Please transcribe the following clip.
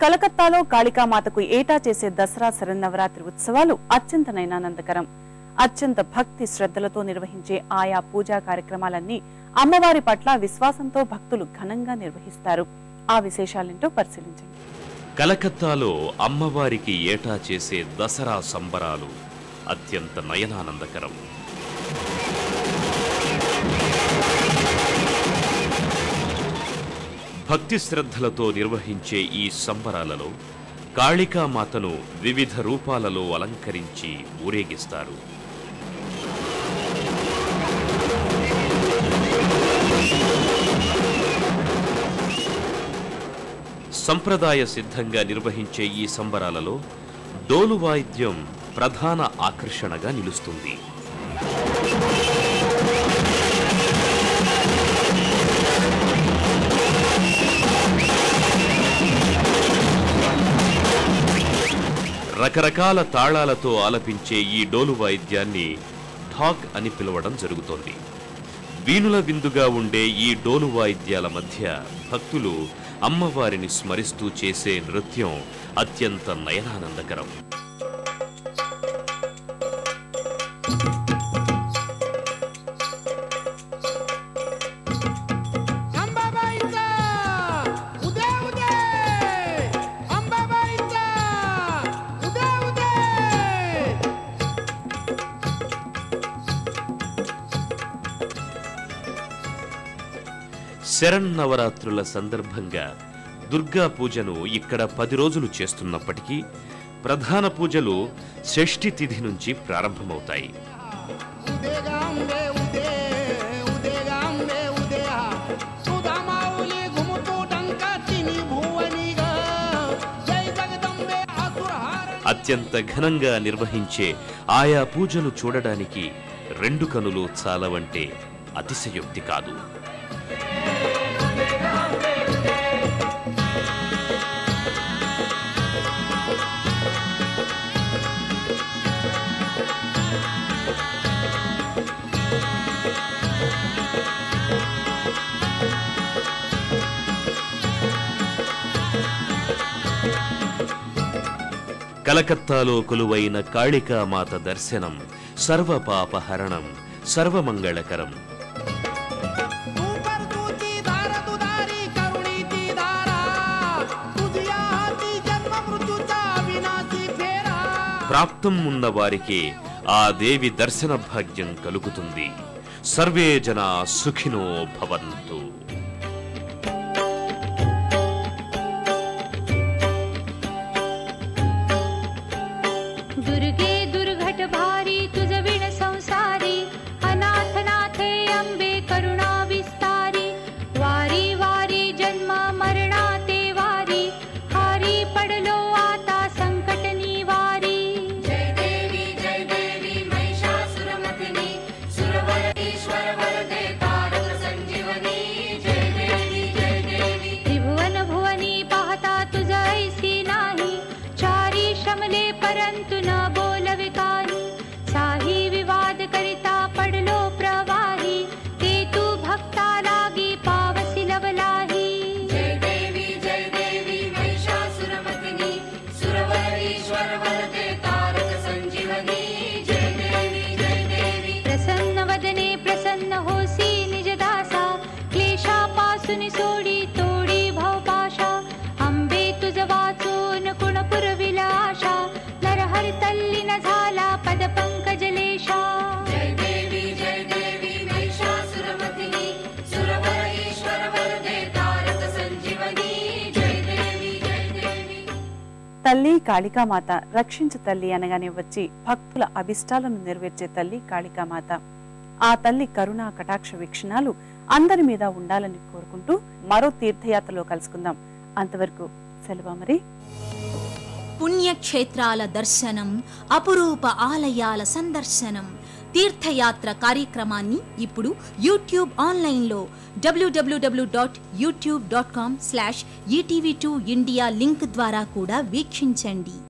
కలకత్తాలో కాళికామాతకు ఏటా చేసే దసరా శరన్నవరాత్రి ఉత్సవాలు అత్యంత నయనానందకరం. అత్యంత భక్తి శ్రద్ధలతో నిర్వహించే ఆయా పూజా కార్యక్రమాలన్నీ అమ్మవారి పట్ల విశ్వాసంతో భక్తులు ఘనంగా నిర్వహిస్తారు. ఆ విశేషాలేంటో పరిశీలించండి. కలకత్తాలో అమ్మవారికి ఏటా చేసే దసరా సంబరాలు అత్యంత నయనానందకరం. భక్తి శ్రద్ధలతో నిర్వహించే ఈ సంబరాలలో కాళికామాతను వివిధ రూపాలలో అలంకరించి ఊరేగిస్తారు. సంప్రదాయ సిద్ధంగా నిర్వహించే ఈ సంబరాలలో డోలు వాయిద్యం ప్రధాన ఆకర్షణగా నిలుస్తుంది. రకరకాల తాళాలతో ఆలపించే ఈ డోలు వాయిద్యాన్ని ఢాక్ అని పిలవడం జరుగుతోంది. వీణుల విందుగా ఉండే ఈ డోలు వాయిద్యాల మధ్య భక్తులు అమ్మవారిని స్మరిస్తూ చేసే నృత్యం అత్యంత నయనానందకరం. శరన్నవరాత్రుల సందర్భంగా దుర్గా పూజను ఇక్కడ 10 రోజులు చేస్తున్నప్పటికీ ప్రధాన పూజలు షష్ఠి తిథి నుంచి ప్రారంభమవుతాయి. అత్యంత ఘనంగా నిర్వహించే ఆయా పూజలు చూడడానికి 2 కనులు చాలవంటే అతిశయోక్తి కాదు. కలకత్తాలో కొలువైన కాళికామాత దర్శనం సర్వపాపహరణం, సర్వమంగళకరం. ప్రాప్తం ఉన్న వారికి ఆ దేవి దర్శన భాగ్యం కలుగుతుంది. సర్వే జనా సుఖినో భవంతు. दुर्गे दुर्घट भारी तुझ विण संसारी, अनाथ नाथे अंबे करुणा विस्तारी, वारी वारी जन्म मरणा ते वारी, हारी पडलो आता संकट निवारी. जय देवी महिषासुरमर्दिनी, सुरवर ईश्वर वरदे तारक संजीवनी. जय देवी त्रिभुवन भुवनी पाहता तुझ ऐसी नाही, चारी श्रमले परंतु न बोलवे काही, साही विवाद करिता पडलो प्रवाही, ते तू भक्ता लागी पावसी लवलाही. जय देवी महिषासुरमर्दिनी, सुरवर ईश्वर वरदे तारक संजीवनी. जय देवी प्रसन्न वदने प्रसन्न होसी निज दासा, क्लेशापासून सोडी तोडी भवपाशा, अंबे तुझ वाचून कुणपुर विलाशा, नरहर तल्लीन झाला पद पंकजलेशा. जय देवी महिषासुरमर्दिनी, सुरवर ईश्वर वरदे तारक संजीवनी. जय देवी తల్లి కాళికామాత రక్షించు తల్లి అనగానే వచ్చి భక్తుల అభిష్టాలను నెరవేర్చే తల్లి కాళికామాత. ఆ తల్లి కరుణా కటాక్ష వీక్షణాలు అందరి మీద ఉండాలని కోరుకుంటూ మరో తీర్థయాత్రలో కలుసుకుందాం. అంతవరకు సెలవు మరి. పుణ్యక్షేత్రాల దర్శనం, అపురూప ఆలయాల సందర్శనం, తీర్థయాత్ర కార్యక్రమాన్ని ఇప్పుడు యూట్యూబ్ ఆన్లైన్లో www.youtube.com/etv2india లింక్ ద్వారా కూడా వీక్షించండి.